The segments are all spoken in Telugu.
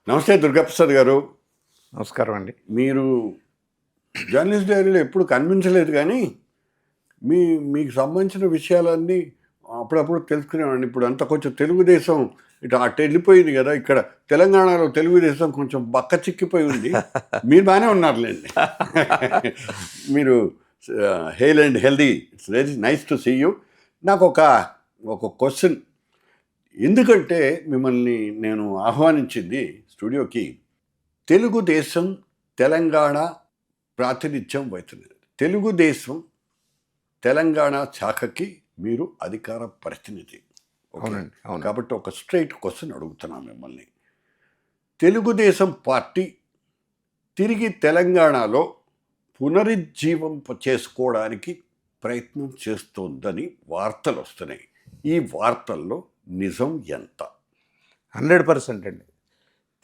నమస్తే దుర్గాప్రసాద్ గారు. నమస్కారం అండి. మీరు జర్నలిస్ట్ డైరీలో ఎప్పుడు కనిపించలేదు కానీ మీ మీకు సంబంధించిన విషయాలన్నీ అప్పుడప్పుడు తెలుసుకునేవాడిని. ఇప్పుడు అంతా కొంచెం తెలుగుదేశం ఇటు అటు వెళ్ళిపోయింది కదా. ఇక్కడ తెలంగాణలో తెలుగుదేశం కొంచెం బక్క చిక్కిపోయి ఉంది. మీరు బాగానే ఉన్నారులేండి. మీరు hale and healthy. It's very nice to see you. నాకు ఒక క్వశ్చన్. ఎందుకంటే మిమ్మల్ని నేను ఆహ్వానించింది స్టూడియోకి తెలుగుదేశం తెలంగాణ ప్రాతినిధ్యం వహిస్తున్నది. తెలుగుదేశం తెలంగాణ శాఖకి మీరు అధికార ప్రతినిధి. అవునండి, అవును. కాబట్టి ఒక స్ట్రైట్ క్వశ్చన్ అడుగుతున్నాను మిమ్మల్ని. తెలుగుదేశం పార్టీ తిరిగి తెలంగాణలో పునరుజ్జీవం చేసుకోవడానికి ప్రయత్నం చేస్తోందని వార్తలు వస్తున్నాయి. ఈ వార్తల్లో నిజం ఎంత? 100% అండి.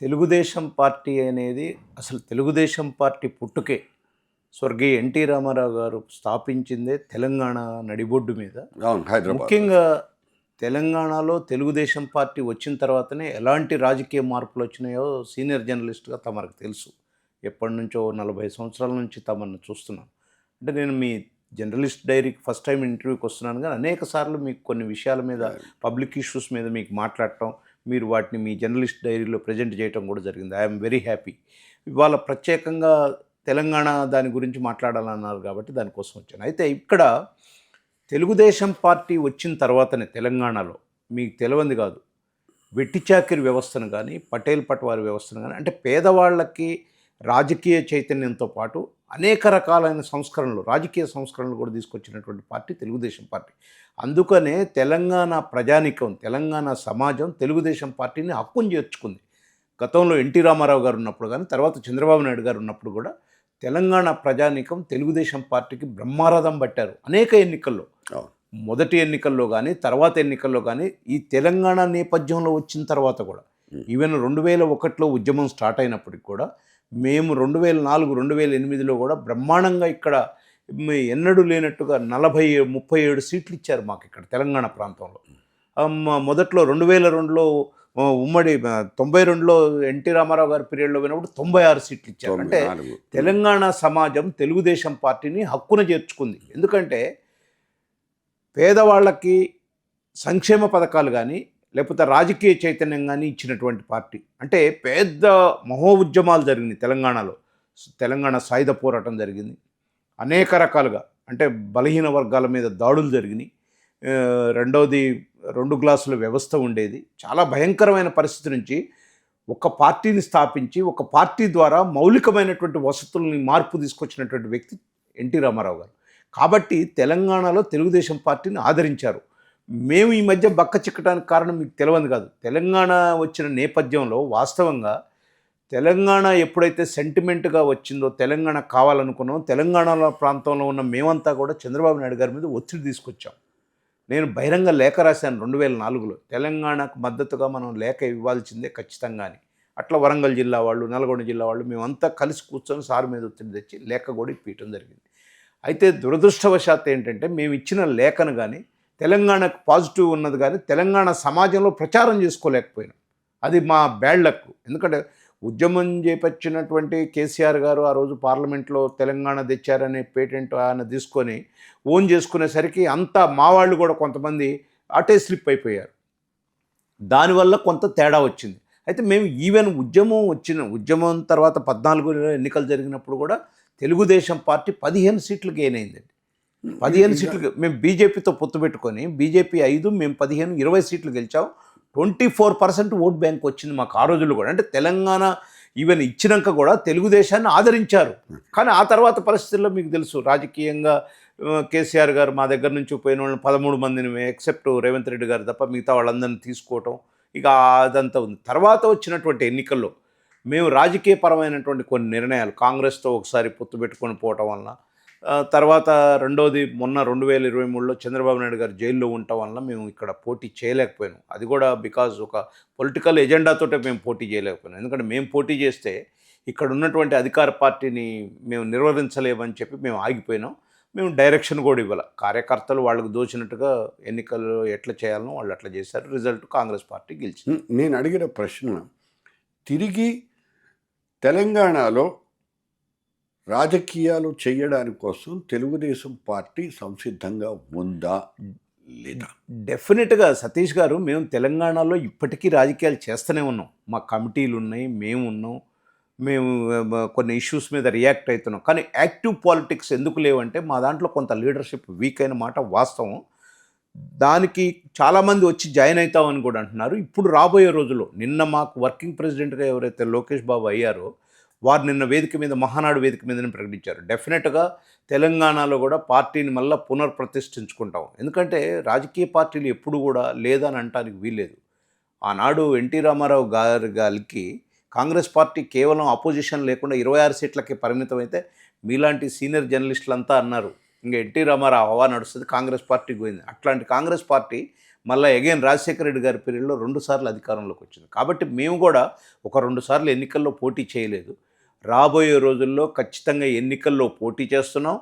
తెలుగుదేశం పార్టీ అనేది అసలు తెలుగుదేశం పార్టీ పుట్టుకే స్వర్గీయ ఎన్టీ రామారావు గారు స్థాపించిందే తెలంగాణ నడిబొడ్డు మీద. అవును, హైదరాబాద్. ముఖ్యంగా తెలంగాణలో తెలుగుదేశం పార్టీ వచ్చిన తర్వాతనే ఎలాంటి రాజకీయ మార్పులు వచ్చినాయో సీనియర్ జర్నలిస్ట్గా తమకు తెలుసు. ఎప్పటి నుంచో 40 సంవత్సరాల నుంచి తమను చూస్తున్నాను. అంటే నేను మీ జర్నలిస్ట్ డైరీకి ఫస్ట్ టైం ఇంటర్వ్యూకి వస్తున్నాను, కానీ అనేక సార్లు మీకు కొన్ని విషయాల మీద, పబ్లిక్ ఇష్యూస్ మీద మీకు మాట్లాడటం, మీరు వాటిని మీ జర్నలిస్ట్ డైరీలో ప్రజెంట్ చేయటం కూడా జరిగింది. I'm very happy. ఇవాళ ప్రత్యేకంగా తెలంగాణ దాని గురించి మాట్లాడాలన్నారు కాబట్టి దానికోసం వచ్చాను. అయితే ఇక్కడ తెలుగుదేశం పార్టీ వచ్చిన తర్వాతనే తెలంగాణలో మీకు తెలియంది కాదు, వెట్టి చాకిరి వ్యవస్థను కానీ, పటేల్ పట్వారి వ్యవస్థను కానీ, అంటే పేదవాళ్ళకి రాజకీయ చైతన్యంతో పాటు అనేక రకాలైన సంస్కరణలు, రాజకీయ సంస్కరణలు కూడా తీసుకొచ్చినటువంటి పార్టీ తెలుగుదేశం పార్టీ. అందుకనే తెలంగాణ ప్రజానీకం, తెలంగాణ సమాజం తెలుగుదేశం పార్టీని హక్కును చేర్చుకుంది. గతంలో ఎన్టీ రామారావు గారు ఉన్నప్పుడు కానీ, తర్వాత చంద్రబాబు నాయుడు గారు ఉన్నప్పుడు కూడా తెలంగాణ ప్రజానీకం తెలుగుదేశం పార్టీకి బ్రహ్మారథం పట్టారు అనేక ఎన్నికల్లో. మొదటి ఎన్నికల్లో కానీ, తర్వాత ఎన్నికల్లో కానీ, ఈ తెలంగాణ నేపథ్యంలో వచ్చిన తర్వాత కూడా, ఈవెన్ 2001లో ఉద్యమం స్టార్ట్ అయినప్పటికి కూడా, మేము 2004, 2008లో కూడా బ్రహ్మాండంగా ఇక్కడ ఎన్నడూ లేనట్టుగా 37 సీట్లు ఇచ్చారు మాకు ఇక్కడ తెలంగాణ ప్రాంతంలో. మొదట్లో 2002లో ఉమ్మడి 92లో ఎన్టీ రామారావు గారి పీరియడ్లో పోయినప్పుడు 96 సీట్లు ఇచ్చారు. అంటే తెలంగాణ సమాజం తెలుగుదేశం పార్టీని హక్కున చేర్చుకుంది. ఎందుకంటే పేదవాళ్ళకి సంక్షేమ పథకాలు కానీ, లేకపోతే రాజకీయ చైతన్యం కానీ ఇచ్చినటువంటి పార్టీ. అంటే పెద్ద మహో ఉద్యమాలు జరిగినాయి తెలంగాణలో. తెలంగాణ సాయుధ పోరాటం జరిగింది అనేక రకాలుగా. అంటే బలహీన వర్గాల మీద దాడులు జరిగినాయి. రెండవది 2 గ్లాసుల వ్యవస్థ ఉండేది. చాలా భయంకరమైన పరిస్థితి నుంచి ఒక పార్టీని స్థాపించి, ఒక పార్టీ ద్వారా మౌలికమైనటువంటి వసతుల్ని మార్పు తీసుకొచ్చినటువంటి వ్యక్తి ఎన్టీ రామారావు గారు. కాబట్టి తెలంగాణలో తెలుగుదేశం పార్టీని ఆదరించారు. మేము ఈ మధ్య బక్క చిక్కడానికి కారణం మీకు తెలియదు కాదు. తెలంగాణ వచ్చిన నేపథ్యంలో వాస్తవంగా తెలంగాణ ఎప్పుడైతే సెంటిమెంట్గా వచ్చిందో, తెలంగాణ కావాలనుకున్నామో, తెలంగాణ ప్రాంతంలో ఉన్న మేమంతా కూడా చంద్రబాబు నాయుడు గారి మీద ఒత్తిడి తీసుకొచ్చాం. నేను బహిరంగ లేఖ రాశాను 2004లో. తెలంగాణకు మద్దతుగా మనం లేఖ ఇవ్వాల్సిందే ఖచ్చితంగా అని. అట్లా వరంగల్ జిల్లా వాళ్ళు, నల్గొండ జిల్లా వాళ్ళు మేమంతా కలిసి కూర్చొని సార్ మీద ఒత్తిడి తెచ్చి లేఖ కూడా ఇప్పించడం జరిగింది. అయితే దురదృష్టవశాత్తు ఏంటంటే, మేము ఇచ్చిన లేఖను కానీ, తెలంగాణకు పాజిటివ్ ఉన్నది కానీ తెలంగాణ సమాజంలో ప్రచారం చేసుకోలేకపోయినాం. అది మా బ్యాడ్ లక్. ఎందుకంటే ఉద్యమం చేపట్టినటువంటి కేసీఆర్ గారు ఆ రోజు పార్లమెంట్లో తెలంగాణ తెచ్చారనే పేటెంట్ ఆయన తీసుకొని ఓన్ చేసుకునేసరికి అంతా మా వాళ్ళు కూడా కొంతమంది అటే స్లిప్ అయిపోయారు. దానివల్ల కొంత తేడా వచ్చింది. అయితే మేము ఈవెన్ ఉద్యమం తర్వాత 14 ఎన్నికలు జరిగినప్పుడు కూడా తెలుగుదేశం పార్టీ 15 సీట్లు గెయిన్ అయిందండి. 15 సీట్లు. మేము బీజేపీతో పొత్తు పెట్టుకొని బీజేపీ 5, మేము 15, 20 సీట్లు గెలిచాం. 24% ఓట్ బ్యాంక్ వచ్చింది మాకు ఆ రోజుల్లో కూడా. అంటే తెలంగాణ ఈవెన్ ఇచ్చినాక కూడా తెలుగుదేశాన్ని ఆదరించారు. కానీ ఆ తర్వాత పరిస్థితుల్లో మీకు తెలుసు, రాజకీయంగా కేసీఆర్ గారు మా దగ్గర నుంచి పోయిన వాళ్ళని 13 మందిని ఎక్సెప్ట్ రేవంత్ రెడ్డి గారు తప్ప మిగతా వాళ్ళందరినీ తీసుకోవటం, ఇక అదంతా ఉంది. తర్వాత వచ్చినటువంటి ఎన్నికల్లో మేము రాజకీయపరమైనటువంటి కొన్ని నిర్ణయాలు, కాంగ్రెస్తో ఒకసారి పొత్తు పెట్టుకొని పోవటం వలన, తర్వాత రెండోది మొన్న 2023లో చంద్రబాబు నాయుడు గారు జైల్లో ఉండటం వల్ల మేము ఇక్కడ పోటీ చేయలేకపోయాం. అది కూడా బికాజ్ ఒక పొలిటికల్ ఎజెండాతోటే మేము పోటీ చేయలేకపోయినాం. ఎందుకంటే మేము పోటీ చేస్తే ఇక్కడ ఉన్నటువంటి అధికార పార్టీని మేము నిర్వహించలేమని చెప్పి మేము ఆగిపోయినాం. మేము డైరెక్షన్ కూడా ఇవ్వాలి. కార్యకర్తలు వాళ్ళకు దోచినట్టుగా ఎన్నికలు ఎట్లా చేయాలనో వాళ్ళు అట్లా చేశారు. రిజల్ట్ కాంగ్రెస్ పార్టీ గెలిచింది. నేను అడిగిన ప్రశ్న, తిరిగి తెలంగాణలో రాజకీయాలు చేయడానికి కోసం తెలుగుదేశం పార్టీ సంసిద్ధంగా ఉందా లేదా? డెఫినెట్గా సతీష్ గారు, మేము తెలంగాణలో ఇప్పటికీ రాజకీయాలు చేస్తూనే ఉన్నాం. మా కమిటీలు ఉన్నాయి, మేము ఉన్నాం, మేము కొన్ని ఇష్యూస్ మీద రియాక్ట్ అవుతున్నాం. కానీ యాక్టివ్ పాలిటిక్స్ ఎందుకు లేవంటే మా దాంట్లో కొంత లీడర్షిప్ వీక్ అయిన మాట వాస్తవం. దానికి చాలామంది వచ్చి జాయిన్ అవుతామని కూడా అంటున్నారు. ఇప్పుడు రాబోయే రోజుల్లో నిన్న మాకు వర్కింగ్ ప్రెసిడెంట్గా ఎవరైతే లోకేష్ బాబు అయ్యారో వారు నిన్న వేదిక మీద, మహానాడు వేదిక మీదనే ప్రకటించారు. డెఫినెట్గా తెలంగాణలో కూడా పార్టీని మళ్ళీ పునర్ప్రతిష్ఠించుకుంటాం. ఎందుకంటే రాజకీయ పార్టీలు ఎప్పుడు కూడా లేదని అనటానికి వీల్లేదు. ఆనాడు ఎన్టీ రామారావు గారికి కాంగ్రెస్ పార్టీ కేవలం అపోజిషన్ లేకుండా 26 సీట్లకి పరిమితం అయితే మీలాంటి సీనియర్ జర్నలిస్టులంతా అన్నారు ఇంకా ఎన్టీ రామారావు హవా నడుస్తుంది, కాంగ్రెస్ పార్టీ పోయింది. అట్లాంటి కాంగ్రెస్ పార్టీ మళ్ళీ అగైన్ రాజశేఖర రెడ్డి గారి పీరియడ్లో 2 సార్లు అధికారంలోకి వచ్చింది. కాబట్టి మేము కూడా ఒక 2 సార్లు ఎన్నికల్లో పోటీ చేయలేదు. రాబోయే రోజుల్లో ఖచ్చితంగా ఎన్నికల్లో పోటీ చేస్తున్నాం.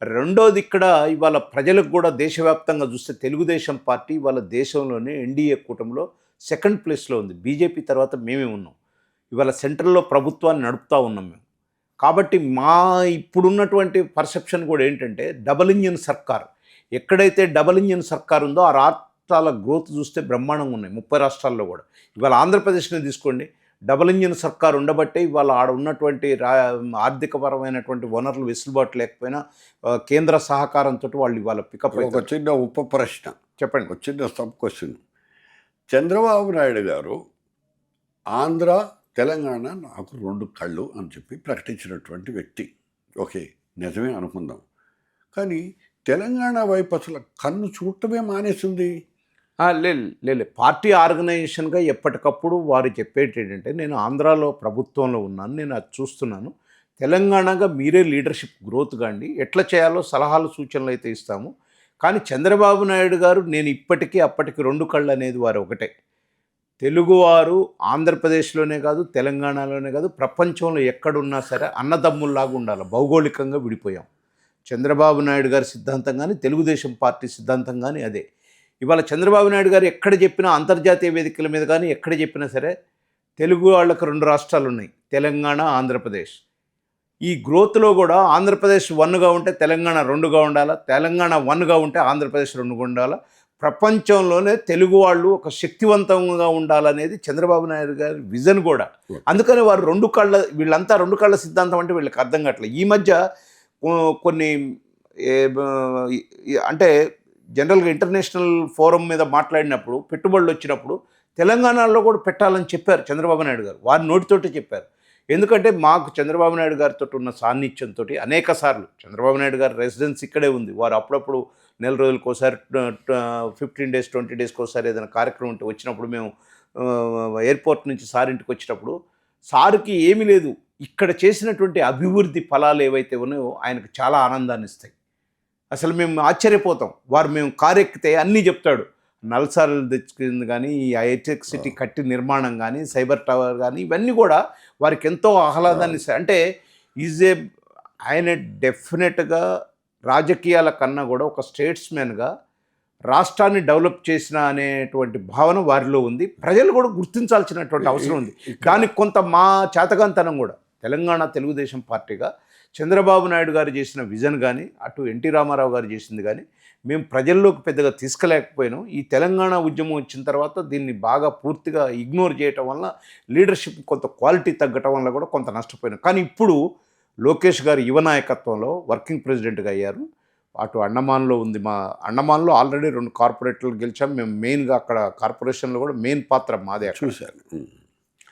రెండోది, ఇక్కడ ఇవాళ ప్రజలకు కూడా దేశవ్యాప్తంగా చూస్తే తెలుగుదేశం పార్టీ ఇవాళ దేశంలోనే ఎన్డీఏ కూటమిలో సెకండ్ ప్లేస్లో ఉంది. బీజేపీ తర్వాత మేమే ఉన్నాం. ఇవాళ సెంట్రల్లో ప్రభుత్వాన్ని నడుపుతూ ఉన్నాం మేము. కాబట్టి మా ఇప్పుడున్నటువంటి పర్సెప్షన్ కూడా ఏంటంటే డబుల్ ఇంజిన్ సర్కార్. ఎక్కడైతే డబుల్ ఇంజిన్ సర్కార్ ఉందో ఆ రాష్ట్రాల గ్రోత్ చూస్తే బ్రహ్మాండంగా ఉన్నాయి. 30 రాష్ట్రాల్లో కూడా. ఇవాళ ఆంధ్రప్రదేశ్ని తీసుకోండి, డబుల్ ఇంజిన్ సర్కార్ ఉండబట్టే ఇవాళ ఆడ ఉన్నటువంటి ఆర్థికపరమైనటువంటి వనరులు వెసులుబాటు లేకపోయినా కేంద్ర సహకారంతో వాళ్ళు ఇవాళ పికప్ ఒక చిన్న ఉప ప్రశ్న చెప్పండి. ఒక చిన్న సబ్ క్వశ్చన్. చంద్రబాబు నాయుడు గారు ఆంధ్ర తెలంగాణ నాకు 2 కళ్ళు అని చెప్పి ప్రకటించినటువంటి వ్యక్తి. ఓకే, నిజమే అనుకుందాం. కానీ తెలంగాణ వైపు అసలు కన్ను చూడటమే మానేసింది. లేదు, పార్టీ ఆర్గనైజేషన్గా ఎప్పటికప్పుడు వారు చెప్పేటి ఏంటంటే నేను ఆంధ్రాలో ప్రభుత్వంలో ఉన్నాను, నేను అది చూస్తున్నాను, తెలంగాణగా మీరే లీడర్షిప్ గ్రోత్ కాండి, ఎట్లా చేయాలో సలహాలు సూచనలు అయితే ఇస్తాము. కానీ చంద్రబాబు నాయుడు గారు నేను ఇప్పటికీ అప్పటికి 2 కళ్ళు అనేది వారు ఒకటే. తెలుగువారు ఆంధ్రప్రదేశ్లోనే కాదు, తెలంగాణలోనే కాదు, ప్రపంచంలో ఎక్కడున్నా సరే అన్నదమ్ముల్లాగా ఉండాలి. భౌగోళికంగా విడిపోయాం. చంద్రబాబు నాయుడు గారి సిద్ధాంతం కానీ తెలుగుదేశం పార్టీ సిద్ధాంతం కానీ అదే. ఇవాళ చంద్రబాబు నాయుడు గారు ఎక్కడ చెప్పినా, అంతర్జాతీయ వేదికల మీద కానీ ఎక్కడ చెప్పినా సరే తెలుగు వాళ్ళకు 2 రాష్ట్రాలు ఉన్నాయి, తెలంగాణ, ఆంధ్రప్రదేశ్. ఈ గ్రోత్లో కూడా ఆంధ్రప్రదేశ్ 1గా ఉంటే తెలంగాణ 2గా ఉండాలా, తెలంగాణ 1గా ఉంటే ఆంధ్రప్రదేశ్ 2గా ఉండాలా. ప్రపంచంలోనే తెలుగు వాళ్ళు ఒక శక్తివంతంగా ఉండాలనేది చంద్రబాబు నాయుడు గారి విజన్ కూడా. అందుకని వారు 2 కళ్ళ, వీళ్ళంతా 2 కళ్ళ సిద్ధాంతం అంటే వీళ్ళకి అర్థం కావట్లేదు. ఈ మధ్య కొన్ని అంటే జనరల్గా ఇంటర్నేషనల్ ఫోరం మీద మాట్లాడినప్పుడు, పెట్టుబడులు వచ్చినప్పుడు తెలంగాణలో కూడా పెట్టాలని చెప్పారు చంద్రబాబు నాయుడు గారు. వారి నోటితోటి చెప్పారు. ఎందుకంటే మాకు చంద్రబాబు నాయుడు గారితో ఉన్న సాన్నిధ్యంతో అనేక సార్లు చంద్రబాబు నాయుడు గారి రెసిడెన్స్ ఇక్కడే ఉంది. వారు అప్పుడప్పుడు నెల రోజులకోసారి 15 డేస్ 20 డేస్కి ఒకసారి ఏదైనా కార్యక్రమం ఉంటే వచ్చినప్పుడు మేము ఎయిర్పోర్ట్ నుంచి సార్ ఇంటికి వచ్చినప్పుడు సార్కి ఏమీ లేదు, ఇక్కడ చేసినటువంటి అభివృద్ధి ఫలాలు ఏవైతే ఉన్నాయో ఆయనకు చాలా ఆనందాన్ని ఇస్తాయి. అసలు మేము ఆశ్చర్యపోతాం. వారు మేము కారు ఎక్కితే అన్నీ చెప్తాడు. నల్సార్లు తెచ్చుకుంది కానీ, ఈ హైటెక్ సిటీ కట్టి నిర్మాణం కానీ, సైబర్ టవర్ కానీ, ఇవన్నీ కూడా వారికి ఎంతో ఆహ్లాదాన్ని ఇస్తాయి. అంటే ఆయన డెఫినెట్గా రాజకీయాల కన్నా కూడా ఒక స్టేట్స్మెన్గా రాష్ట్రాన్ని డెవలప్ చేసిన అనేటువంటి భావన వారిలో ఉంది. ప్రజలు కూడా గుర్తించాల్సినటువంటి అవసరం ఉంది. దానికి కొంత మా చేతగాంతనం కూడా తెలంగాణ తెలుగుదేశం పార్టీగా చంద్రబాబు నాయుడు గారు చేసిన విజన్ కానీ, అటు ఎన్టీ రామారావు గారు చేసింది కానీ మేము ప్రజల్లోకి పెద్దగా తీసుకెళ్ళలేకపోయినాం. ఈ తెలంగాణ ఉద్యమం వచ్చిన తర్వాత దీన్ని బాగా పూర్తిగా ఇగ్నోర్ చేయటం వల్ల లీడర్షిప్ కొంత క్వాలిటీ తగ్గటం వల్ల కూడా కొంత నష్టపోయినాం. కానీ ఇప్పుడు లోకేష్ గారు యువ నాయకత్వంలో వర్కింగ్ ప్రెసిడెంట్గా అయ్యారు. అటు అండమాన్లో ఉంది, మా అండమాన్లో ఆల్రెడీ 2 కార్పొరేట్లు గెలిచాం మేము. మెయిన్గా అక్కడ కార్పొరేషన్లో కూడా మెయిన్ పాత్ర మాదే చూశాను.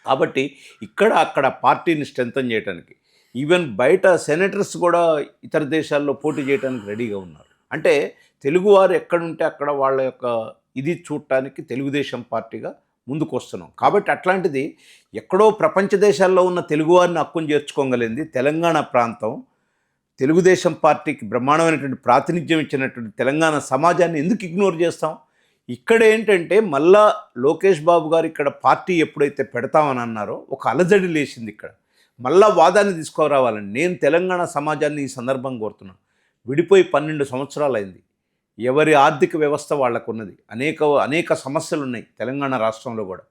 కాబట్టి అక్కడ పార్టీని స్ట్రెంథన్ చేయడానికి ఈవెన్ బయట సెనేటర్స్ కూడా ఇతర దేశాల్లో పోటీ చేయడానికి రెడీగా ఉన్నారు. అంటే తెలుగువారు ఎక్కడుంటే అక్కడ వాళ్ళ యొక్క ఇది చూడటానికి తెలుగుదేశం పార్టీగా ముందుకు వస్తున్నాం. కాబట్టి అట్లాంటిది ఎక్కడో ప్రపంచ దేశాల్లో ఉన్న తెలుగువారిని హక్కును చేర్చుకోగలిగింది తెలంగాణ ప్రాంతం. తెలుగుదేశం పార్టీకి బ్రహ్మాండమైనటువంటి ప్రాతినిధ్యం ఇచ్చినటువంటి తెలంగాణ సమాజాన్ని ఎందుకు ఇగ్నోర్ చేస్తాం? ఇక్కడ ఏంటంటే మళ్ళా లోకేష్ బాబు గారు ఇక్కడ పార్టీ ఎప్పుడైతే పెడతామని అన్నారో ఒక అలజడి లేచింది. ఇక్కడ మళ్ళా వాదాన్ని తీసుకురావాలని నేను తెలంగాణ సమాజాన్ని ఈ సందర్భంగా కోరుతున్నాను. విడిపోయి 12 సంవత్సరాలు అయింది. ఎవరి ఆర్థిక వ్యవస్థ వాళ్ళకు ఉన్నది. అనేక సమస్యలు ఉన్నాయి తెలంగాణ రాష్ట్రంలో కూడా.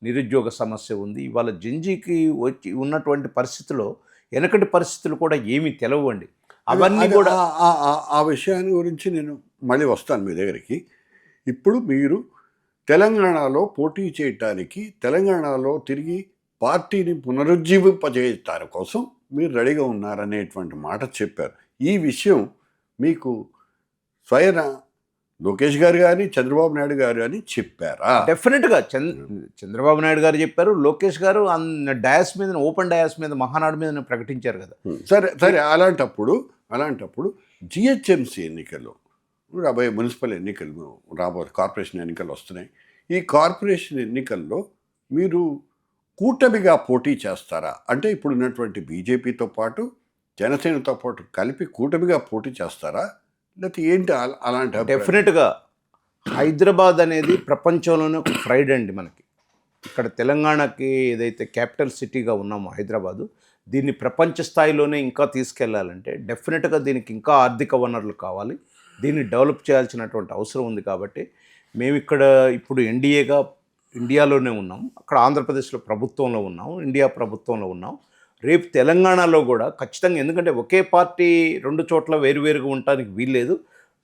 నిరుద్యోగ సమస్య ఉంది. ఇవాళ జంజీకి వచ్చి ఉన్నటువంటి పరిస్థితిలో వెనకటి పరిస్థితులు కూడా ఏమీ తెలవండి. అవన్నీ అది కూడా ఆ విషయాన్ని గురించి నేను మళ్ళీ వస్తాను మీ దగ్గరికి. ఇప్పుడు మీరు తెలంగాణలో పోటీ చేయటానికి, తెలంగాణలో తిరిగి పార్టీని పునరుజ్జీవింపజేయటాని కోసం మీరు రెడీగా ఉన్నారనేటువంటి మాట చెప్పారు. ఈ విషయం మీకు స్వయన లోకేష్ గారు కానీ చంద్రబాబు నాయుడు గారు కానీ చెప్పారా? డెఫినెట్గా చంద్రబాబు నాయుడు గారు చెప్పారు, లోకేష్ గారు డయాస్ మీద, ఓపెన్ డయాస్ మీద, మహానాడు మీద ప్రకటించారు కదా. సరే సరే, అలాంటప్పుడు జిహెచ్ఎంసీ ఎన్నికల్లో రాబోయే మున్సిపల్ ఎన్నికలు, రాబోయే కార్పొరేషన్ ఎన్నికలు వస్తున్నాయి. ఈ కార్పొరేషన్ ఎన్నికల్లో మీరు కూటమిగా పోటీ చేస్తారా? అంటే ఇప్పుడు ఉన్నటువంటి బీజేపీతో పాటు జనసేనతో పాటు కలిపి కూటమిగా పోటీ చేస్తారా, లేకపోతే ఏంటి అలాంటి అభిప్రాయం? డెఫినెట్గా హైదరాబాద్ అనేది ప్రపంచంలోనే ఒక ప్రైడ్ అండి మనకి. ఇక్కడ తెలంగాణకి ఏదైతే క్యాపిటల్ సిటీగా ఉన్నామో హైదరాబాదు, దీన్ని ప్రపంచ స్థాయిలోనే ఇంకా తీసుకెళ్లాలంటే డెఫినెట్గా దీనికి ఇంకా ఆర్థిక వనరులు కావాలి. దీన్ని డెవలప్ చేయాల్సినటువంటి అవసరం ఉంది. కాబట్టి మేము ఇక్కడ ఇప్పుడు ఇండియాలోనే ఉన్నాం, అక్కడ ఆంధ్రప్రదేశ్లో ప్రభుత్వంలో ఉన్నాం, ఇండియా ప్రభుత్వంలో ఉన్నాం. రేపు తెలంగాణలో కూడా ఖచ్చితంగా, ఎందుకంటే ఒకే పార్టీ రెండు చోట్ల వేరువేరుగా ఉండటానికి వీల్లేదు.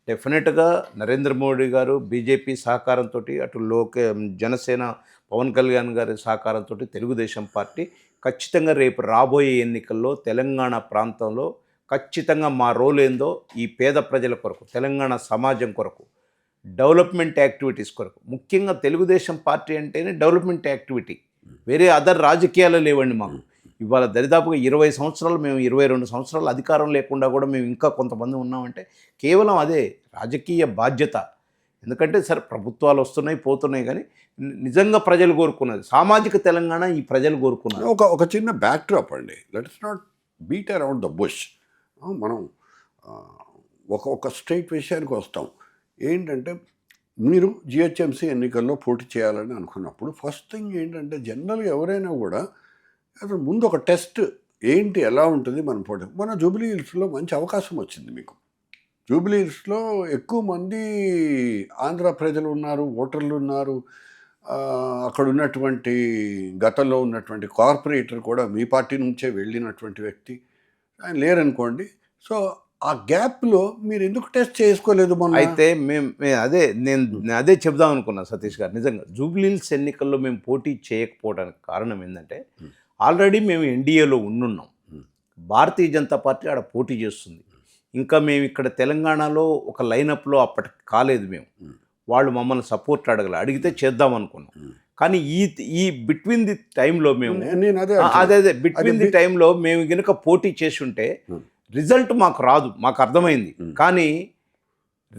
డెఫినెట్గా నరేంద్ర మోడీ గారు బీజేపీ సహకారంతో, అటు జనసేన పవన్ కళ్యాణ్ గారి సహకారంతో తెలుగుదేశం పార్టీ ఖచ్చితంగా రేపు రాబోయే ఎన్నికల్లో తెలంగాణ ప్రాంతంలో ఖచ్చితంగా మా రోల్ ఏందో ఈ పేద ప్రజల కొరకు, తెలంగాణ సమాజం కొరకు, డెవలప్మెంట్ యాక్టివిటీస్ కొరకు, ముఖ్యంగా తెలుగుదేశం పార్టీ అంటేనే డెవలప్మెంట్ యాక్టివిటీ. వేరే అదర్ రాజకీయాలు లేవండి మాకు. ఇవాళ దరిదాపుగా 20 సంవత్సరాలు, మేము 22 సంవత్సరాలు అధికారం లేకుండా కూడా మేము ఇంకా కొంతమంది ఉన్నామంటే కేవలం అదే రాజకీయ బాధ్యత. ఎందుకంటే సరే ప్రభుత్వాలు వస్తున్నాయి పోతున్నాయి, కానీ నిజంగా ప్రజలు కోరుకున్నది సామాజిక తెలంగాణ ఈ ప్రజలు కోరుకున్నారు. ఒక చిన్న బ్యాక్డ్రాప్ అండి, let's not beat around the bush. మనం ఒక స్ట్రైట్ విషయానికి వస్తాం. ఏంటంటే మీరు జిహెచ్ఎంసీ ఎన్నికల్లో పోటీ చేయాలని అనుకున్నప్పుడు ఫస్ట్ థింగ్ ఏంటంటే, జనరల్గా ఎవరైనా కూడా అసలు ముందు ఒక టెస్ట్ ఏంటి, ఎలా ఉంటుంది మన పోటీ. మన జూబ్లీ హిల్స్లో మంచి అవకాశం వచ్చింది మీకు. జూబ్లీ హిల్స్లో ఎక్కువ మంది ఆంధ్ర ప్రజలు ఉన్నారు, ఓటర్లు ఉన్నారు. అక్కడ ఉన్నటువంటి గతంలో ఉన్నటువంటి కార్పొరేటర్ కూడా మీ పార్టీ నుంచే వెళ్ళినటువంటి వ్యక్తి ఆయన లేరనుకోండి. సో ఆ గ్యాప్లో మీరు ఎందుకు టెస్ట్ చేసుకోలేదు మొన్న? అయితే నేను అదే చెప్దాం అనుకున్నా సతీష్ గారు. నిజంగా జూబ్లీ హిల్స్ ఎన్నికల్లో మేము పోటీ చేయకపోవడానికి కారణం ఏంటంటే, ఆల్రెడీ మేము ఎన్డీఏలో ఉండున్నాం, భారతీయ జనతా పార్టీ ఆడ పోటీ చేస్తుంది. ఇంకా మేము ఇక్కడ తెలంగాణలో ఒక లైనప్లో అప్పటికి కాలేదు మేము. వాళ్ళు మమ్మల్ని సపోర్ట్ అడిగితే చేద్దాం అనుకున్నాం. కానీ ఈ బిట్వీన్ ది టైంలో మేము అదే బిట్వీన్ ది టైంలో మేము కనుక పోటీ చేసి ఉంటే రిజల్ట్ మాకు రాదు, మాకు అర్థమైంది. కానీ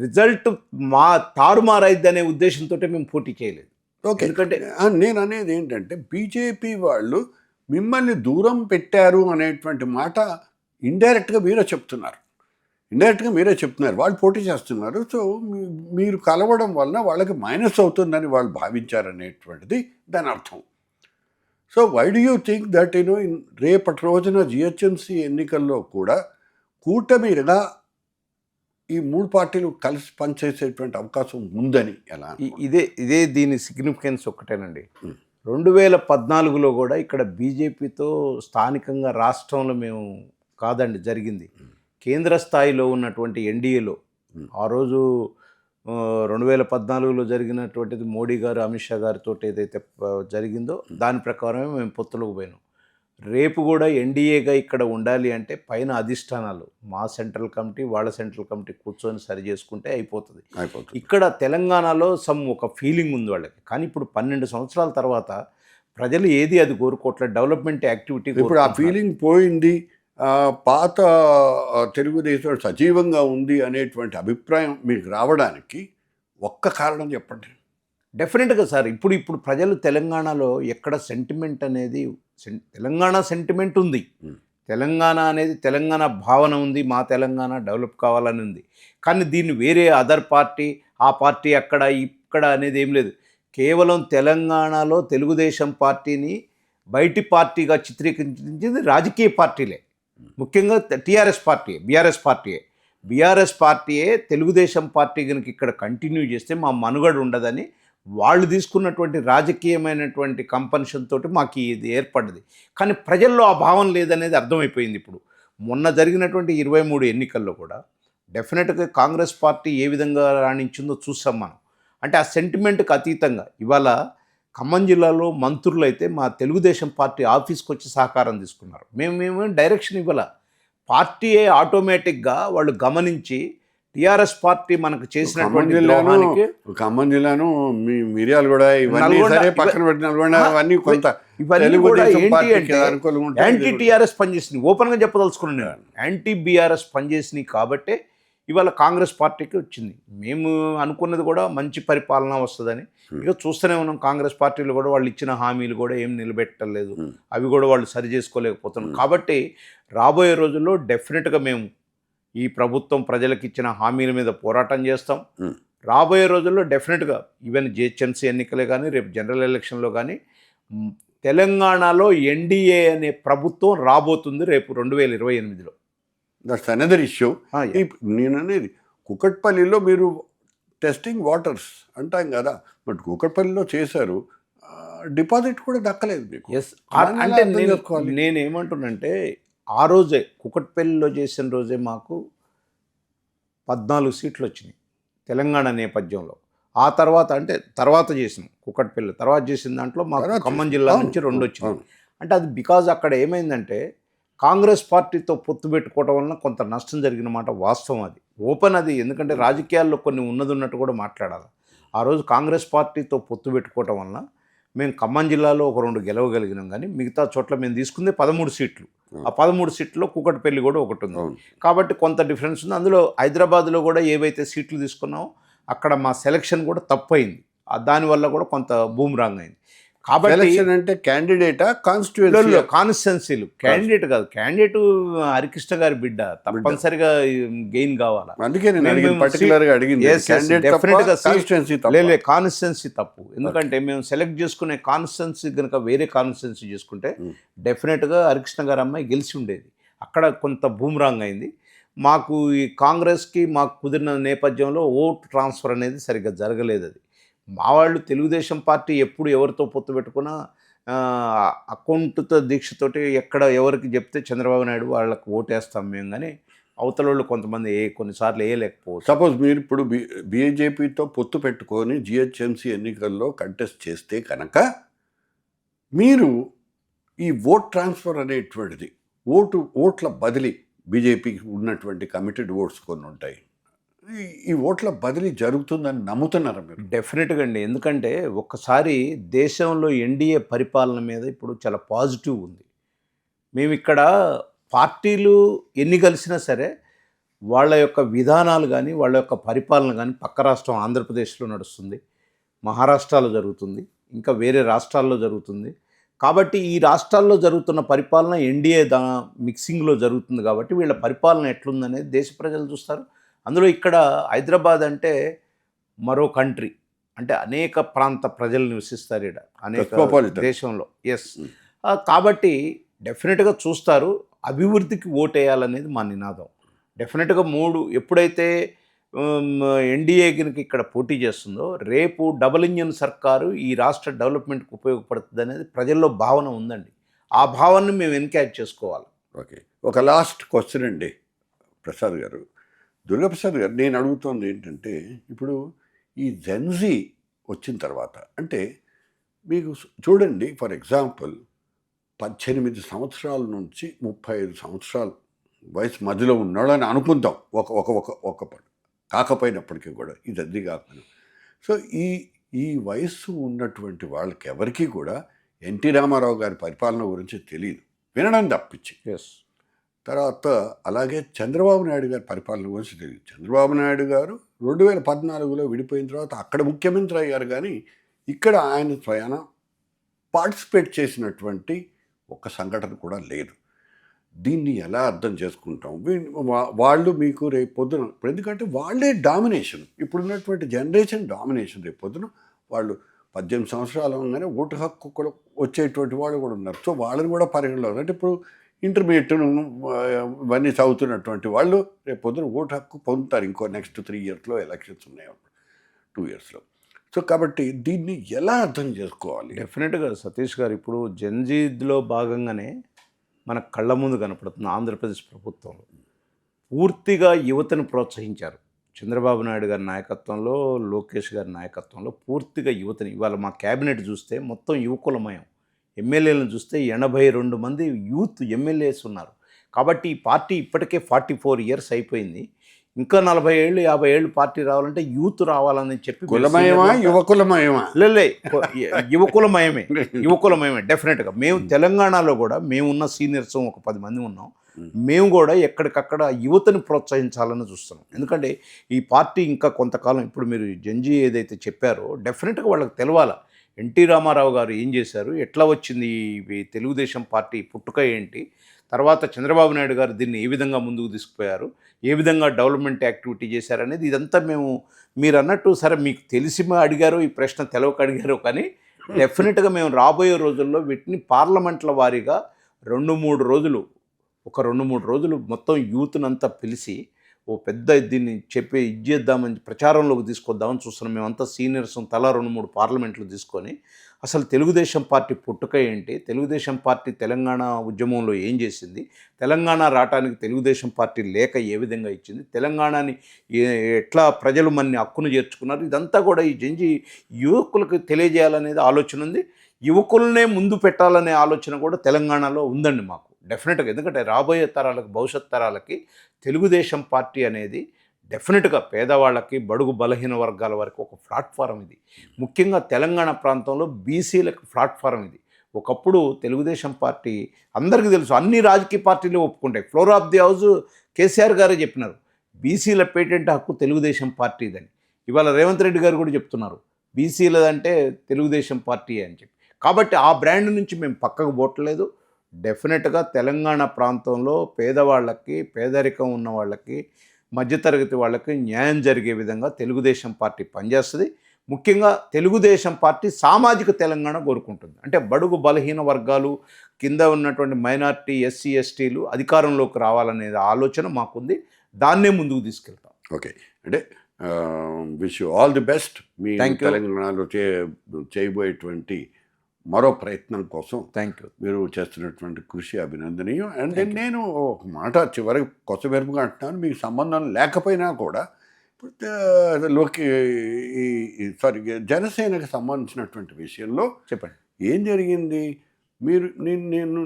రిజల్ట్ మా తారుమారైద్ది అనే ఉద్దేశంతో మేము పోటీ చేయలేదు. ఓకే, ఎందుకంటే నేను అనేది ఏంటంటే, బీజేపీ వాళ్ళు మిమ్మల్ని దూరం పెట్టారు అనేటువంటి మాట ఇండైరెక్ట్గా మీరే చెప్తున్నారు. వాళ్ళు పోటీ చేస్తున్నారు. సో మీరు కలవడం వలన వాళ్ళకి మైనస్ అవుతుందని వాళ్ళు భావించారనేటువంటిది దాని అర్థం. So why do you think that రేపటి రోజున జిహెచ్ఎంసీ ఎన్నికల్లో కూడా కూటమిగా ఈ మూడు పార్టీలు కలిసి పనిచేసేటువంటి అవకాశం ఉందని ఎలా? ఇదే దీని సిగ్నిఫికెన్స్ ఒక్కటేనండి. 2014లో కూడా ఇక్కడ బీజేపీతో స్థానికంగా రాష్ట్రంలో మేము కాదండి జరిగింది, కేంద్ర స్థాయిలో ఉన్నటువంటి ఎన్డీఏలో ఆ రోజు 2014లో జరిగినటువంటిది మోడీ గారు అమిత్ షా గారితో ఏదైతే జరిగిందో దాని ప్రకారమే మేము పొత్తులకు పోయినాం. రేపు కూడా ఎన్డీఏగా ఇక్కడ ఉండాలి అంటే పైన అధిష్టానాలు, మా సెంట్రల్ కమిటీ వాళ్ళ సెంట్రల్ కమిటీ కూర్చొని సరి చేసుకుంటే అయిపోతుంది. ఇక్కడ తెలంగాణలో ఒక ఫీలింగ్ ఉంది వాళ్ళకి. కానీ ఇప్పుడు 12 సంవత్సరాల తర్వాత ప్రజలు ఏది అది కోరుకోవట్లేదు, డెవలప్మెంట్ యాక్టివిటీ. ఇప్పుడు ఆ ఫీలింగ్ పోయింది, పాత తెలుగుదేశం సజీవంగా ఉంది అనేటువంటి అభిప్రాయం మీకు రావడానికి ఒక్క కారణం చెప్పండి. డెఫినెట్గా సార్, ఇప్పుడు ప్రజలు తెలంగాణలో ఎక్కడ సెంటిమెంట్ అనేది, తెలంగాణ సెంటిమెంట్ ఉంది, తెలంగాణ అనేది తెలంగాణ భావన ఉంది, మా తెలంగాణ డెవలప్ కావాలని ఉంది. కానీ దీన్ని వేరే అదర్ పార్టీ, ఆ పార్టీ అక్కడ ఇక్కడ అనేది ఏం లేదు. కేవలం తెలంగాణలో తెలుగుదేశం పార్టీని బయటి పార్టీగా చిత్రీకరించింది రాజకీయ పార్టీలే, ముఖ్యంగా బీఆర్ఎస్ పార్టీయే తెలుగుదేశం పార్టీ కనుక ఇక్కడ కంటిన్యూ చేస్తే మా మనుగడ ఉండదని వాళ్ళు తీసుకున్నటువంటి రాజకీయమైనటువంటి కంపల్షన్ తోటి మాకు ఇది ఏర్పడ్డది. కానీ ప్రజల్లో ఆ భావం లేదనేది అర్థమైపోయింది ఇప్పుడు. మొన్న జరిగినటువంటి 23 ఎన్నికల్లో కూడా డెఫినెట్గా కాంగ్రెస్ పార్టీ ఏ విధంగా రాణించిందో చూసాం మనం. అంటే ఆ సెంటిమెంట్కి అతీతంగా ఇవాళ ఖమ్మం జిల్లాలో మంత్రులైతే మా తెలుగుదేశం పార్టీ ఆఫీస్కి వచ్చి సహకారం తీసుకున్నారు. మేము డైరెక్షన్ ఇవ్వాల, పార్టీయే ఆటోమేటిక్గా వాళ్ళు గమనించి టీఆర్ఎస్ పార్టీ మనకు చేసినటువంటి ద్రోహానికి ఖమ్మం జిల్లాను మిర్యాలు కూడా ఇవన్నీ నల్గొండ సరే పక్కన పెట్టిన నల్గొండ అవన్నీ కొంత ఇవన్నీ కూడా తెలుగుదేశం ఏంటి పార్టీకి అంటే అనుకూలంగా ఉంటాయి. యాంటీ టీఆర్ఎస్ పనిచేసింది. ఓపెన్గా చెప్పదలుచుకున్నాను నేను, యాంటీ బీఆర్ఎస్ పనిచేసినాయి కాబట్టే ఇవాళ కాంగ్రెస్ పార్టీకి వచ్చింది. మేము అనుకున్నది కూడా మంచి పరిపాలన వస్తుందని. ఇక చూస్తూనే ఉన్నాం, కాంగ్రెస్ పార్టీలు కూడా వాళ్ళు ఇచ్చిన హామీలు కూడా ఏం నిలబెట్టలేదు, అవి కూడా వాళ్ళు సరి చేసుకోలేకపోతున్నారు. కాబట్టి రాబోయే రోజుల్లో డెఫినెట్గా మేము ఈ ప్రభుత్వం ప్రజలకు ఇచ్చిన హామీల మీద పోరాటం చేస్తాం. రాబోయే రోజుల్లో డెఫినెట్గా ఈవెన్ జిహెచ్ఎంసీ ఎన్నికలే కానీ రేపు జనరల్ ఎలక్షన్లో కానీ తెలంగాణలో ఎన్డీఏ అనే ప్రభుత్వం రాబోతుంది రేపు 2028లో. That's another issue. నేను అనేది కుకట్పల్లిలో మీరు టెస్టింగ్ వాటర్స్ అంటాం కదా, బట్ కుకట్పల్లిలో చేశారు, డిపాజిట్ కూడా దక్కలేదు మీకు. ఎస్, అంటే నేనేమంటున్నానంటే ఆ రోజే కుకట్పల్లిలో చేసిన రోజే మాకు 14 సీట్లు వచ్చినాయి తెలంగాణ నేపథ్యంలో. ఆ తర్వాత అంటే తర్వాత చేసినాం కుకట్పల్లి, తర్వాత చేసిన దాంట్లో మాకు ఖమ్మం జిల్లా నుంచి 2 వచ్చినాయి. అంటే అది బికాజ్ అక్కడ ఏమైందంటే కాంగ్రెస్ పార్టీతో పొత్తు పెట్టుకోవడం వలన కొంత నష్టం జరిగిన మాట వాస్తవం. అది ఓపెన్, అది ఎందుకంటే రాజకీయాల్లో కొన్ని ఉన్నట్టు కూడా మాట్లాడాలి. ఆ రోజు కాంగ్రెస్ పార్టీతో పొత్తు పెట్టుకోవటం వలన మేము ఖమ్మం జిల్లాలో ఒక 2 గెలవగలిగినాం, కానీ మిగతా చోట్ల మేము తీసుకుందే 13 సీట్లు. ఆ 13 సీట్లలో కుకట్పల్లి కూడా ఒకటి ఉంది. కాబట్టి కొంత డిఫరెన్స్ ఉంది. అందులో హైదరాబాద్లో కూడా ఏవైతే సీట్లు తీసుకున్నామో అక్కడ మా సెలక్షన్ కూడా తప్పయింది. దానివల్ల కూడా కొంత బూమ్రాంగ్ అయింది. కాబట్టి అంటే క్యాండిడేటా కాన్స్టిట్యున్సీలు క్యాండిడేట్ కాదు, క్యాండిడేట్ హరికృష్ణ గారి బిడ్డ, తప్పనిసరిగా గెయిన్ కావాలా. అందుకే కాన్స్టిట్యున్సీ తప్పు. ఎందుకంటే మేము సెలెక్ట్ చేసుకునే కాన్స్టిట్యున్సీ కనుక వేరే కాన్స్టిట్యున్సీ చేసుకుంటే డెఫినెట్గా హరికృష్ణ గారి అమ్మాయి గెలిచి ఉండేది. అక్కడ కొంత బూమ్రాంగ్ అయింది. మాకు ఈ కాంగ్రెస్కి మాకు కుదిరిన నేపథ్యంలో ఓట్ ట్రాన్స్ఫర్ అనేది సరిగ్గా జరగలేదు. అది మా వాళ్ళు తెలుగుదేశం పార్టీ ఎప్పుడు ఎవరితో పొత్తు పెట్టుకున్నా అకౌంట్తో దీక్షతోటి ఎక్కడ ఎవరికి చెప్తే చంద్రబాబు నాయుడు వాళ్ళకు ఓటేస్తాం మేము, కానీ అవతల వాళ్ళు కొంతమంది కొన్నిసార్లు వేయలేకపోవచ్చు. సపోజ్ మీరు ఇప్పుడు బీజేపీతో పొత్తు పెట్టుకొని జిహెచ్ఎంసీ ఎన్నికల్లో కంటెస్ట్ చేస్తే కనుక మీరు ఈ ఓట్ ట్రాన్స్ఫర్ అనేటువంటిది ఓట్ల బదిలీ, బీజేపీకి ఉన్నటువంటి కమిటెడ్ ఓట్స్ కొన్ని ఉంటాయి, ఈ ఓట్ల బదిలీ జరుగుతుందని నమ్ముతున్నారా మీరు? డెఫినెట్గా అండి. ఎందుకంటే ఒక్కసారి దేశంలో ఎన్డీఏ పరిపాలన మీద ఇప్పుడు చాలా పాజిటివ్ ఉంది. మేము ఇక్కడ పార్టీలు ఎన్ని కలిసినా సరే వాళ్ళ యొక్క విధానాలు కానీ వాళ్ళ యొక్క పరిపాలన కానీ పక్క రాష్ట్రం ఆంధ్రప్రదేశ్లో నడుస్తుంది, మహారాష్ట్రలో జరుగుతుంది, ఇంకా వేరే రాష్ట్రాల్లో జరుగుతుంది. కాబట్టి ఈ రాష్ట్రాల్లో జరుగుతున్న పరిపాలన ఎన్డీఏ మిక్సింగ్లో జరుగుతుంది. కాబట్టి వీళ్ళ పరిపాలన ఎట్లుందనేది దేశ ప్రజలు చూస్తారు. అందులో ఇక్కడ హైదరాబాద్ అంటే మరో కంట్రీ, అంటే అనేక ప్రాంత ప్రజలు నివసిస్తారు ఇక్కడ అనేక దేశంలో. ఎస్, కాబట్టి డెఫినెట్గా చూస్తారు, అభివృద్ధికి ఓటేయాలనేది మా నినాదం. డెఫినెట్గా ఎప్పుడైతే ఎన్డీఏ కనుక ఇక్కడ పోటీ చేస్తుందో రేపు డబుల్ ఇంజిన్ సర్కారు ఈ రాష్ట్ర డెవలప్మెంట్కి ఉపయోగపడుతుంది అనేది ప్రజల్లో భావన ఉందండి. ఆ భావనను మేము ఎన్కరేజ్ చేసుకోవాలి. ఓకే, ఒక లాస్ట్ క్వశ్చన్ అండి ప్రసాద్ గారు, దుర్గాప్రసాద్ గారు. నేను అడుగుతోంది ఏంటంటే, ఇప్పుడు ఈ జెన్జీ వచ్చిన తర్వాత అంటే మీకు చూడండి, ఫర్ ఎగ్జాంపుల్ 18 సంవత్సరాల నుంచి 35 సంవత్సరాల వయసు మధ్యలో ఉన్నాడని అనుకుందాం, ఒక కాకపోయినప్పటికీ కూడా ఈ జెన్జీ కాకపోయినా. సో ఈ వయస్సు ఉన్నటువంటి వాళ్ళకి ఎవరికీ కూడా ఎన్టీ రామారావు గారి పరిపాలన గురించి తెలియదు, వినడం తప్పించి. ఎస్, తర్వాత అలాగే చంద్రబాబు నాయుడు గారి పరిపాలన గురించి తెలియదు. చంద్రబాబు నాయుడు గారు 2014లో విడిపోయిన తర్వాత అక్కడ ముఖ్యమంత్రి అయ్యారు, కానీ ఇక్కడ ఆయన స్వయాన పార్టిసిపేట్ చేసినటువంటి ఒక్క సంఘటన కూడా లేదు. దీన్ని ఎలా అర్థం చేసుకుంటాం? వాళ్ళు మీకు రేపు పొద్దున, ఎందుకంటే వాళ్ళే డామినేషన్, ఇప్పుడున్నటువంటి జనరేషన్ డామినేషన్. రేపు పొద్దున వాళ్ళు 18 సంవత్సరాలు అనగానే ఓటు హక్కు కూడా వచ్చేటువంటి వాళ్ళు కూడా ఉన్నారు. సో వాళ్ళని కూడా పరిగణలో, అంటే ఇప్పుడు ఇంటర్మీడియట్ ఇవన్నీ చదువుతున్నటువంటి వాళ్ళు రేపు పొద్దున ఓటు హక్కు పొందుతారు. ఇంకో నెక్స్ట్ 3 ఇయర్స్లో ఎలక్షన్స్ ఉన్నాయి, 2 ఇయర్స్లో. సో కాబట్టి దీన్ని ఎలా అర్థం చేసుకోవాలి? డెఫినెట్గా సతీష్ గారు, ఇప్పుడు జన్జీద్లో భాగంగానే మన కళ్ళ ముందు కనపడుతుంది ఆంధ్రప్రదేశ్ ప్రభుత్వంలో పూర్తిగా యువతను ప్రోత్సహించారు. చంద్రబాబు నాయుడు గారి నాయకత్వంలో, లోకేష్ గారి నాయకత్వంలో పూర్తిగా యువతని, ఇవాళ మా క్యాబినెట్ చూస్తే మొత్తం యువకులమయం. ఎమ్మెల్యేలను చూస్తే 82 మంది యూత్ ఎమ్మెల్యేస్ ఉన్నారు. కాబట్టి ఈ పార్టీ ఇప్పటికే 44 ఇయర్స్ అయిపోయింది. ఇంకా 40 ఏళ్ళు 50 ఏళ్ళు పార్టీ రావాలంటే యూత్ రావాలని చెప్పి కులమయమా యువకులమయమా? లే యువకులమయమే డెఫినెట్గా. మేము తెలంగాణలో కూడా మేమున్న సీనియర్స్ ఒక 10 మంది ఉన్నాం. మేము కూడా ఎక్కడికక్కడ యువతని ప్రోత్సహించాలని చూస్తున్నాం. ఎందుకంటే ఈ పార్టీ ఇంకా కొంతకాలం, ఇప్పుడు మీరు జంజీ ఏదైతే చెప్పారో డెఫినెట్గా వాళ్ళకి తెలవాలా ఎన్టీ రామారావు గారు ఏం చేశారు, ఎట్లా వచ్చింది ఈ తెలుగుదేశం పార్టీ పుట్టుక ఏంటి, తర్వాత చంద్రబాబు నాయుడు గారు దీన్ని ఏ విధంగా ముందుకు తీసుకుపోయారు, ఏ విధంగా డెవలప్మెంట్ యాక్టివిటీ చేశారనేది ఇదంతా మేము, మీరు అన్నట్టు సరే మీకు తెలిసి అడిగారు, ఈ ప్రశ్న తెలవక అడిగారు, కానీ డెఫినెట్గా మేము రాబోయే రోజుల్లో వీటిని పార్లమెంట్ల వారీగా 2-3 రోజులు, ఒక 2-3 రోజులు మొత్తం యూత్నంతా పిలిచి ఓ పెద్ద దీన్ని చెప్పి ఇచ్చేద్దామని, ప్రచారంలోకి తీసుకొద్దామని చూస్తున్నాం. మేమంతా సీనియర్స్ తలా 2-3 పార్లమెంట్లు తీసుకొని అసలు తెలుగుదేశం పార్టీ పుట్టుక ఏంటి, తెలుగుదేశం పార్టీ తెలంగాణ ఉద్యమంలో ఏం చేసింది, తెలంగాణ రావటానికి తెలుగుదేశం పార్టీ లేక ఏ విధంగా ఇచ్చింది, తెలంగాణని ఎట్లా ప్రజలు మన్ని హక్కును చేర్చుకున్నారు, ఇదంతా కూడా ఈ జంజీ యువకులకు తెలియజేయాలనేది ఆలోచన ఉంది. యువకులనే ముందు పెట్టాలనే ఆలోచన కూడా తెలంగాణలో ఉందండి మాకు డెఫినెట్గా. ఎందుకంటే రాబోయే తరాలకు, భవిష్యత్ తరాలకి తెలుగుదేశం పార్టీ అనేది డెఫినెట్గా పేదవాళ్ళకి, బడుగు బలహీన వర్గాల వరకు ఒక ప్లాట్ఫారం ఇది. ముఖ్యంగా తెలంగాణ ప్రాంతంలో బీసీలకు ప్లాట్ఫారం ఇది. ఒకప్పుడు తెలుగుదేశం పార్టీ అందరికీ తెలుసు, అన్ని రాజకీయ పార్టీలు ఒప్పుకుంటాయి. Floor of the house KCR గారే చెప్పినారు, బీసీల పేటెంట్ హక్కు తెలుగుదేశం పార్టీదని. ఇవాళ రేవంత్ రెడ్డి గారు కూడా చెప్తున్నారు బీసీలదంటే తెలుగుదేశం పార్టీ అని చెప్పి. కాబట్టి ఆ బ్రాండ్ నుంచి మేము పక్కకు పోవట్లేదు. డెఫినెట్గా తెలంగాణ ప్రాంతంలో పేదవాళ్ళకి, పేదరికం ఉన్న వాళ్ళకి, మధ్యతరగతి వాళ్ళకి న్యాయం జరిగే విధంగా తెలుగుదేశం పార్టీ పనిచేస్తుంది. ముఖ్యంగా తెలుగుదేశం పార్టీ సామాజిక తెలంగాణ కోరుకుంటుంది. అంటే బడుగు బలహీన వర్గాలు, కింద ఉన్నటువంటి మైనార్టీ, ఎస్సీ ఎస్టీలు అధికారంలోకి రావాలనే ఆలోచన మాకుంది. దాన్నే ముందుకు తీసుకెళ్తాం. ఓకే, అంటే wish you all the best. మీ తెలంగాణలో చేయబోయేటువంటి మరో ప్రయత్నం కోసం థ్యాంక్ యూ. మీరు చేస్తున్నటువంటి కృషి అభినందనీయం. అండ్ నేను ఒక మాట చివరికి కొత్తవెరుపుగా అంటున్నాను, మీకు సంబంధం లేకపోయినా కూడా ఇప్పుడు జనసేనకు సంబంధించినటువంటి విషయంలో చెప్పండి, ఏం జరిగింది? మీరు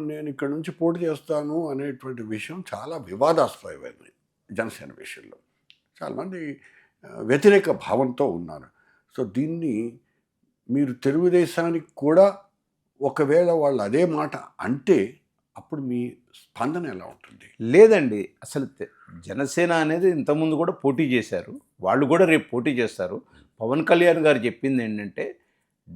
నేను ఇక్కడ నుంచి పోటీ చేస్తాను అనేటువంటి విషయం చాలా వివాదాస్పదమైంది. జనసేన విషయంలో చాలామంది వ్యతిరేక భావంతో ఉన్నారు. సో దీన్ని మీరు తెలుగుదేశానికి కూడా ఒకవేళ వాళ్ళు అదే మాట అంటే అప్పుడు మీ స్పందన ఎలా ఉంటుంది? లేదండి, అసలు జనసేన అనేది ఇంతకుముందు కూడా పోటీ చేశారు, వాళ్ళు కూడా రేపు పోటీ చేస్తారు. పవన్ కళ్యాణ్ గారు చెప్పింది ఏంటంటే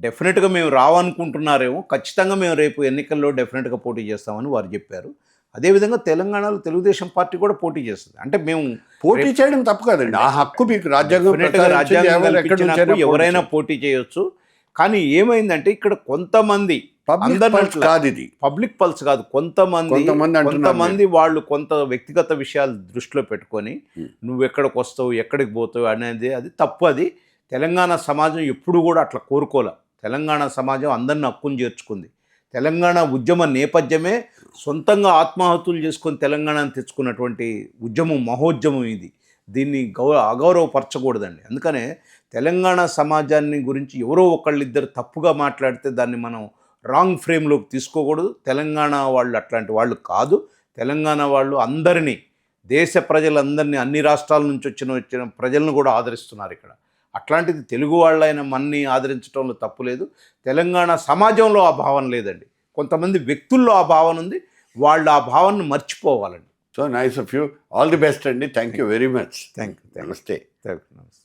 డెఫినెట్గా మేము రావనుకుంటున్నారేమో, ఖచ్చితంగా మేము రేపు ఎన్నికల్లో డెఫినెట్గా పోటీ చేస్తామని వారు చెప్పారు. అదేవిధంగా తెలంగాణలో తెలుగుదేశం పార్టీ కూడా పోటీ చేస్తుంది. అంటే మేము పోటీ చేయడం తప్పు కాదండి, ఆ హక్కు మీకు రాజ్యాంగం ఎవరైనా పోటీ చేయొచ్చు. కానీ ఏమైందంటే ఇక్కడ కొంతమంది, పబ్లిక్ పల్స్ కాదు, కొంతమంది వాళ్ళు కొంత వ్యక్తిగత విషయాలు దృష్టిలో పెట్టుకొని నువ్వు ఎక్కడికి వస్తావు, ఎక్కడికి పోతావు అనేది అది తప్పు. అది తెలంగాణ సమాజం ఎప్పుడు కూడా అట్లా కోరుకోలే. తెలంగాణ సమాజం అందరిని హక్కును చేర్చుకుంది. తెలంగాణ ఉద్యమ నేపథ్యమే సొంతంగా ఆత్మాహుతులు చేసుకొని తెలంగాణను తెచ్చుకున్నటువంటి ఉద్యమం, మహోద్యమం ఇది. దీన్ని అగౌరవపరచకూడదండి. అందుకనే తెలంగాణ సమాజాన్ని గురించి ఎవరో ఒకళ్ళిద్దరు తప్పుగా మాట్లాడితే దాన్ని మనం రాంగ్ ఫ్రేమ్లోకి తీసుకోకూడదు. తెలంగాణ వాళ్ళు అట్లాంటి వాళ్ళు కాదు. తెలంగాణ వాళ్ళు అందరినీ, దేశ ప్రజలందరినీ, అన్ని రాష్ట్రాల నుంచి వచ్చిన ప్రజలను కూడా ఆదరిస్తున్నారు ఇక్కడ. అట్లాంటిది తెలుగు వాళ్ళైన మన్ని ఆదరించడంలో తప్పు లేదు. తెలంగాణ సమాజంలో ఆ భావన లేదండి, కొంతమంది వ్యక్తుల్లో ఆ భావన ఉంది. వాళ్ళు ఆ భావనను మర్చిపోవాలండి. So nice of you, all the best అండి. Thank you very much. Thank you. నమస్తే. Thank you. నమస్తే.